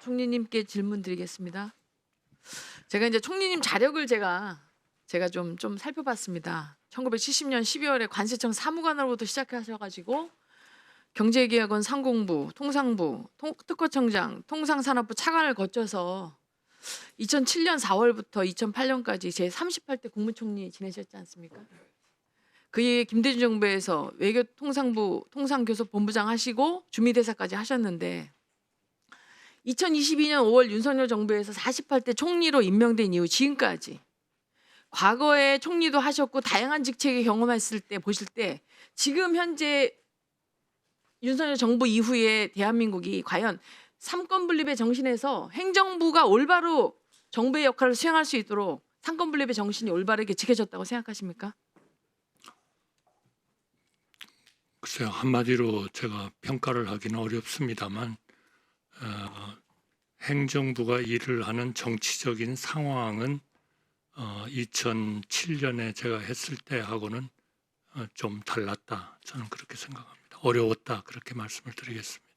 총리님께 질문 드리겠습니다. 제가 이제 총리님 자력을 제가 좀 살펴봤습니다. 1970년 12월에 관세청 사무관으로부터 시작하셔가지고 경제개혁원 상공부, 통상부, 특허청장, 통상산업부 차관을 거쳐서 2007년 4월부터 2008년까지 제 38대 국무총리 지내셨지 않습니까? 그 이후에 김대중 정부에서 외교통상부 통상교섭본부장 하시고 주미대사까지 하셨는데 2022년 5월 윤석열 정부에서 48대 총리로 임명된 이후 지금까지 과거에 총리도 하셨고 다양한 직책을 경험했을 때 보실 때 지금 현재 윤석열 정부 이후에 대한민국이 과연 삼권 분립의 정신에서 행정부가 올바로 정부의 역할을 수행할 수 있도록 삼권 분립의 정신이 올바르게 지켜졌다고 생각하십니까? 글쎄요, 한마디로 제가 평가를 하기는 어렵습니다만 행정부가 일을 하는 정치적인 상황은 2007년에 제가 했을 때하고는 좀 달랐다. 저는 그렇게 생각합니다. 어려웠다. 그렇게 말씀을 드리겠습니다.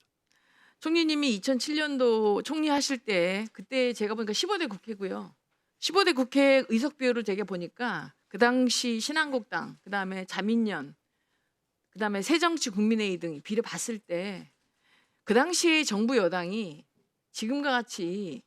총리님이 2007년도 총리하실 때 그때 제가 보니까 15대 국회고요. 15대 국회 의석 비율을 제가 보니까 그 당시 신한국당, 그다음에 자민련, 그다음에 새정치국민회의 등 비례 봤을 때 그 당시에 정부 여당이 지금과 같이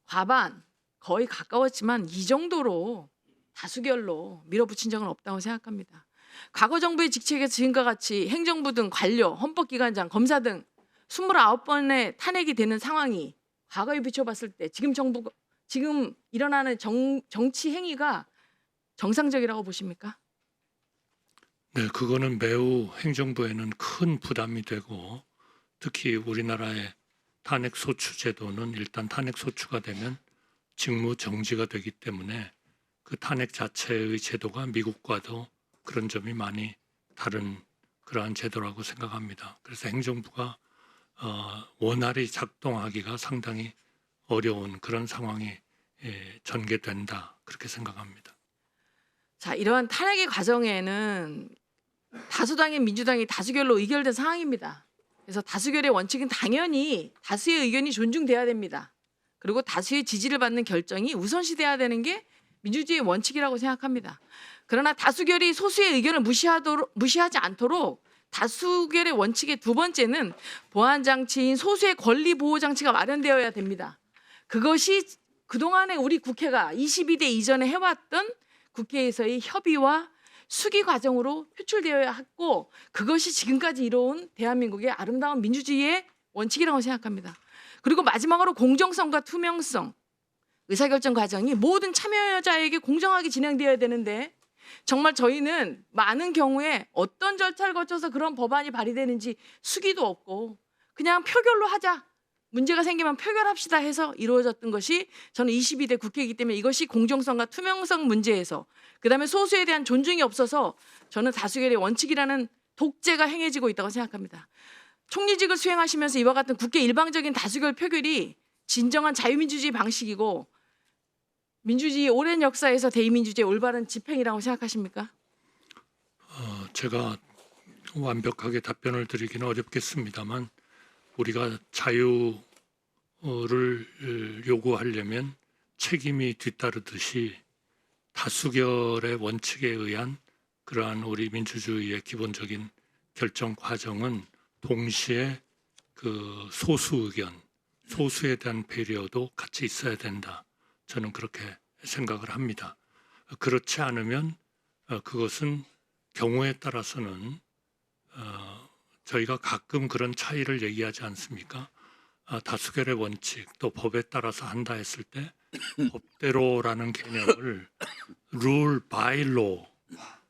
과반 거의 가까웠지만 이 정도로 다수결로 밀어붙인 적은 없다고 생각합니다. 과거 정부의 직책에서 지금과 같이 행정부 등 관료, 헌법기관장, 검사 등 29번의 탄핵이 되는 상황이 과거에 비춰봤을 때 지금 일어나는 정치 행위가 정상적이라고 보십니까? 네, 그거는 매우 행정부에는 큰 부담이 되고 특히 우리나라의 탄핵 소추 제도는 일단 탄핵 소추가 되면 직무 정지가 되기 때문에 그 탄핵 자체의 제도가 미국과도 그런 점이 많이 다른 그러한 제도라고 생각합니다. 그래서 행정부가 원활히 작동하기가 상당히 어려운 그런 상황이 전개된다 그렇게 생각합니다. 자, 이러한 탄핵의 과정에는 다수당인 민주당이 다수결로 의결된 상황입니다. 그래서 다수결의 원칙은 당연히 다수의 의견이 존중돼야 됩니다. 그리고 다수의 지지를 받는 결정이 우선시돼야 되는 게 민주주의의 원칙이라고 생각합니다. 그러나 다수결이 소수의 의견을 무시하지 않도록 다수결의 원칙의 두 번째는 보안 장치인 소수의 권리 보호 장치가 마련되어야 됩니다. 그것이 그동안에 우리 국회가 22대 이전에 해왔던 국회에서의 협의와 수기 과정으로 표출되어야 했고 그것이 지금까지 이뤄온 대한민국의 아름다운 민주주의의 원칙이라고 생각합니다. 그리고 마지막으로 공정성과 투명성, 의사결정 과정이 모든 참여자에게 공정하게 진행되어야 되는데 정말 저희는 많은 경우에 어떤 절차를 거쳐서 그런 법안이 발의되는지 수기도 없고 그냥 표결로 하자. 문제가 생기면 표결합시다 해서 이루어졌던 것이 저는 22대 국회이기 때문에 이것이 공정성과 투명성 문제에서 그다음에 소수에 대한 존중이 없어서 저는 다수결의 원칙이라는 독재가 행해지고 있다고 생각합니다. 총리직을 수행하시면서 이와 같은 국회 일방적인 다수결 표결이 진정한 자유민주주의 방식이고 민주주의 오랜 역사에서 대의민주주의의 올바른 집행이라고 생각하십니까? 제가 완벽하게 답변을 드리기는 어렵겠습니다만 우리가 자유를 요구하려면 책임이 뒤따르듯이 다수결의 원칙에 의한 그러한 우리 민주주의의 기본적인 결정 과정은 동시에 그 소수 의견, 소수에 대한 배려도 같이 있어야 된다. 저는 그렇게 생각을 합니다. 그렇지 않으면 그것은 경우에 따라서는 저희가 가끔 그런 차이를 얘기하지 않습니까? 다수결의 원칙 또 법에 따라서 한다 했을 때 법대로라는 개념을 rule by law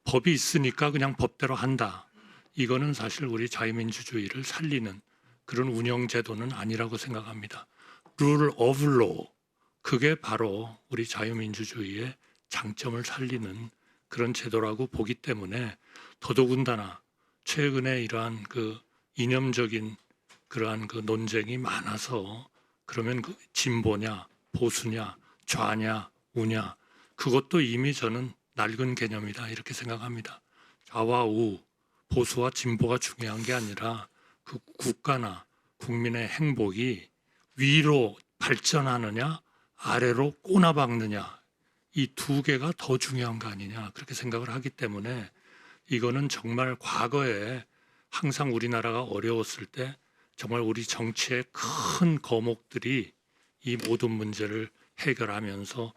법이 있으니까 그냥 법대로 한다. 이거는 사실 우리 자유민주주의를 살리는 그런 운영제도는 아니라고 생각합니다. rule of law 그게 바로 우리 자유민주주의의 장점을 살리는 그런 제도라고 보기 때문에 더더군다나 최근에 이러한 그 이념적인 그러한 그 논쟁이 많아서 그러면 그 진보냐 보수냐 좌냐 우냐 그것도 이미 저는 낡은 개념이다 이렇게 생각합니다. 좌와 우 보수와 진보가 중요한 게 아니라 그 국가나 국민의 행복이 위로 발전하느냐 아래로 꼬나박느냐 이 두 개가 더 중요한 거 아니냐 그렇게 생각을 하기 때문에 이거는 정말 과거에 항상 우리나라가 어려웠을 때 정말 우리 정치의 큰 거목들이 이 모든 문제를 해결하면서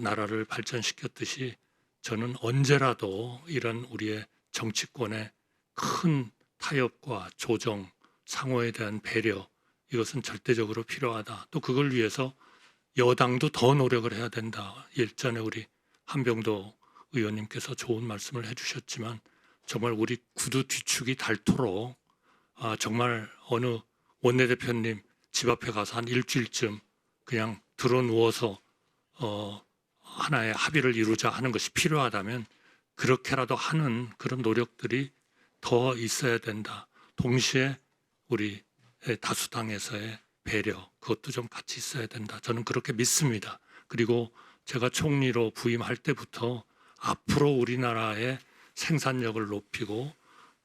나라를 발전시켰듯이 저는 언제라도 이런 우리의 정치권의 큰 타협과 조정, 상호에 대한 배려 이것은 절대적으로 필요하다. 또 그걸 위해서 여당도 더 노력을 해야 된다. 일전에 우리 한병도 의원님께서 좋은 말씀을 해주셨지만 정말 우리 구두 뒤축이 닳도록 정말 어느 원내대표님 집 앞에 가서 한 일주일쯤 그냥 들어 누워서 하나의 합의를 이루자 하는 것이 필요하다면 그렇게라도 하는 그런 노력들이 더 있어야 된다. 동시에 우리 다수당에서의 배려 그것도 좀 같이 있어야 된다. 저는 그렇게 믿습니다. 그리고 제가 총리로 부임할 때부터 앞으로 우리나라의 생산력을 높이고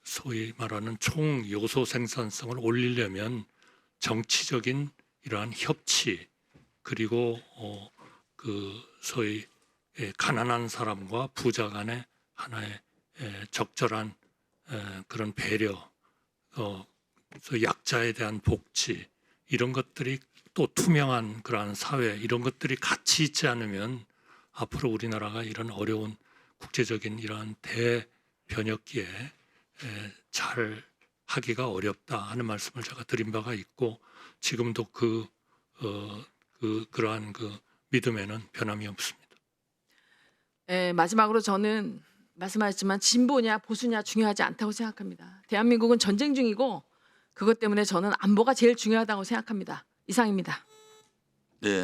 소위 말하는 총 요소 생산성을 올리려면 정치적인 이러한 협치 그리고 그 소위 가난한 사람과 부자 간의 하나의 적절한 그런 배려, 소위 약자에 대한 복지 이런 것들이 또 투명한 그러한 사회 이런 것들이 같이 있지 않으면 앞으로 우리나라가 이런 어려운 국제적인 이러한 대변혁기에 잘 하기가 어렵다 하는 말씀을 제가 드린 바가 있고 지금도 그러한 그 믿음에는 변함이 없습니다. 마지막으로 저는 말씀하셨지만 진보냐 보수냐 중요하지 않다고 생각합니다. 대한민국은 전쟁 중이고 그것 때문에 저는 안보가 제일 중요하다고 생각합니다. 이상입니다. 네.